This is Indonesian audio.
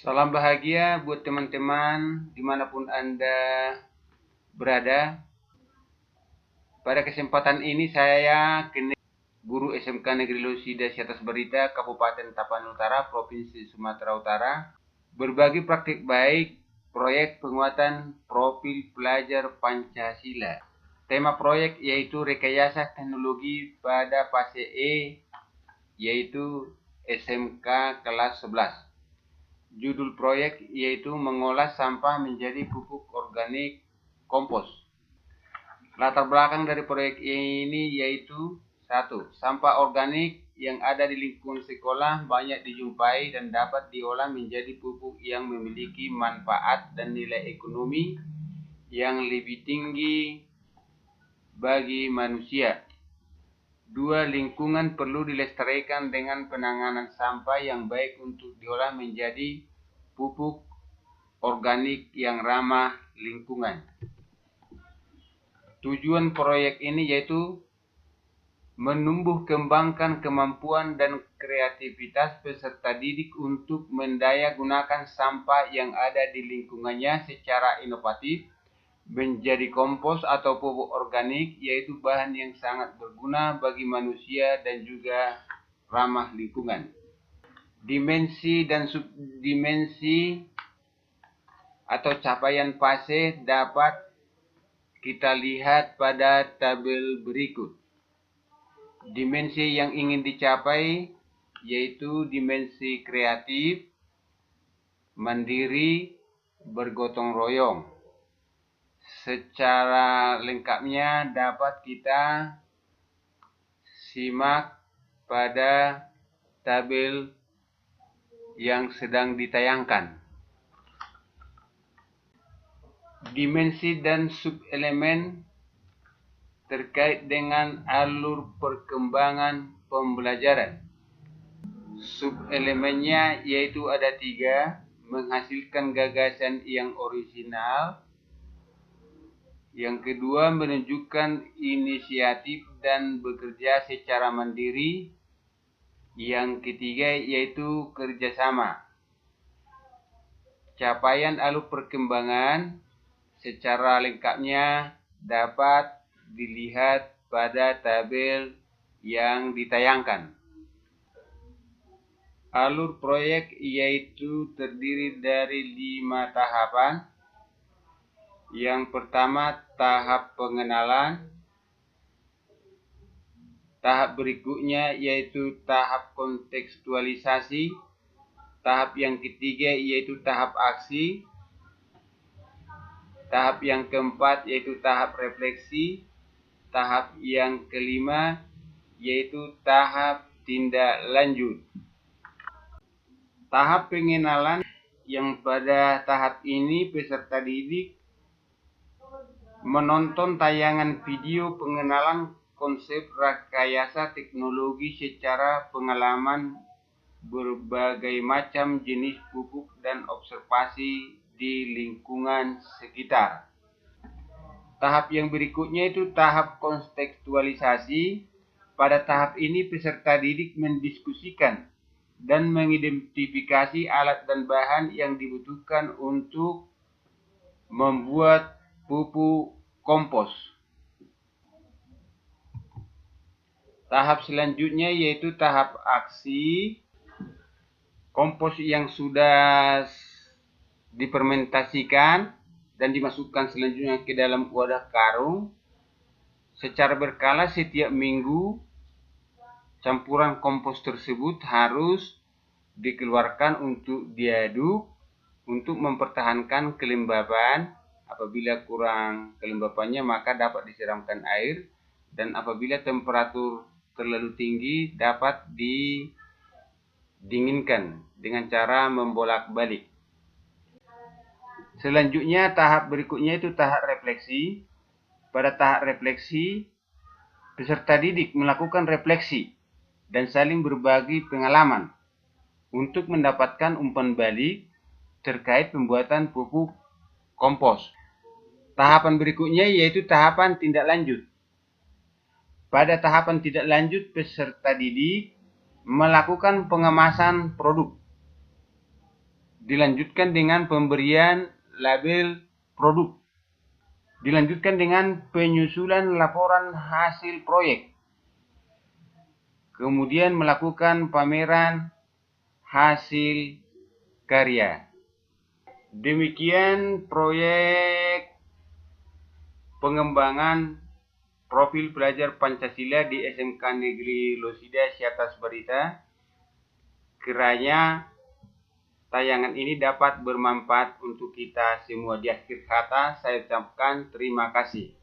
Salam bahagia buat teman-teman dimanapun Anda berada. Pada kesempatan ini saya guru SMK Negeri Losida Siatas Berita, Kabupaten Tapanuli Utara, Provinsi Sumatera Utara, berbagi praktik baik proyek penguatan profil pelajar Pancasila. Tema proyek yaitu rekayasa teknologi pada fase E, yaitu SMK kelas 11. Judul proyek yaitu mengolah sampah menjadi pupuk organik kompos. Latar belakang dari proyek ini yaitu 1. Sampah organik yang ada di lingkungan sekolah banyak dijumpai dan dapat diolah menjadi pupuk yang memiliki manfaat dan nilai ekonomi yang lebih tinggi bagi manusia. 2. Lingkungan perlu dilestarikan dengan penanganan sampah yang baik untuk diolah menjadi pupuk organik yang ramah lingkungan. Tujuan proyek ini yaitu menumbuh kembangkan kemampuan dan kreativitas peserta didik untuk mendaya gunakan sampah yang ada di lingkungannya secara inovatif menjadi kompos atau pupuk organik, yaitu bahan yang sangat berguna bagi manusia dan juga ramah lingkungan. Dimensi dan subdimensi atau capaian fase dapat kita lihat pada tabel berikut. Dimensi yang ingin dicapai yaitu dimensi kreatif, mandiri, bergotong royong. Secara lengkapnya dapat kita simak pada tabel yang sedang ditayangkan. Dimensi dan subelemen terkait dengan alur perkembangan pembelajaran. Subelemennya yaitu ada 3, menghasilkan gagasan yang orisinal. Yang kedua, menunjukkan inisiatif dan bekerja secara mandiri. Yang ketiga, yaitu kerjasama. Capaian alur perkembangan secara lengkapnya dapat dilihat pada tabel yang ditayangkan. Alur proyek yaitu terdiri dari 5 tahapan. Yang pertama, tahap pengenalan. Tahap berikutnya yaitu tahap kontekstualisasi. Tahap yang ketiga yaitu tahap aksi. Tahap yang keempat yaitu tahap refleksi. Tahap yang kelima yaitu tahap tindak lanjut. Tahap pengenalan yang pada tahap ini peserta didik menonton tayangan video pengenalan konsep rekayasa teknologi secara pengalaman berbagai macam jenis pupuk dan observasi di lingkungan sekitar. Tahap yang berikutnya itu tahap kontekstualisasi. Pada tahap ini peserta didik mendiskusikan dan mengidentifikasi alat dan bahan yang dibutuhkan untuk membuat pupuk kompos. Tahap selanjutnya yaitu tahap aksi. Kompos yang sudah difermentasikan dan dimasukkan selanjutnya ke dalam wadah karung. Secara berkala setiap minggu campuran kompos tersebut harus dikeluarkan untuk diaduk untuk mempertahankan kelembaban. Apabila kurang kelembapannya maka dapat disiramkan air, dan apabila temperatur terlalu tinggi dapat didinginkan dengan cara membolak-balik. Selanjutnya tahap berikutnya itu tahap refleksi. Pada tahap refleksi peserta didik melakukan refleksi dan saling berbagi pengalaman untuk mendapatkan umpan balik terkait pembuatan pupuk kompos. Tahapan berikutnya yaitu tahapan tindak lanjut. Pada tahapan tindak lanjut peserta didik melakukan pengemasan produk Dilanjutkan dengan pemberian label produk. Dilanjutkan dengan penyusulan laporan hasil proyek. Kemudian melakukan pameran hasil karya. Demikian proyek pengembangan profil pelajar Pancasila di SMK Negeri Losida Siatas Barita. Kiranya tayangan ini dapat bermanfaat untuk kita semua. Di akhir kata saya ucapkan terima kasih.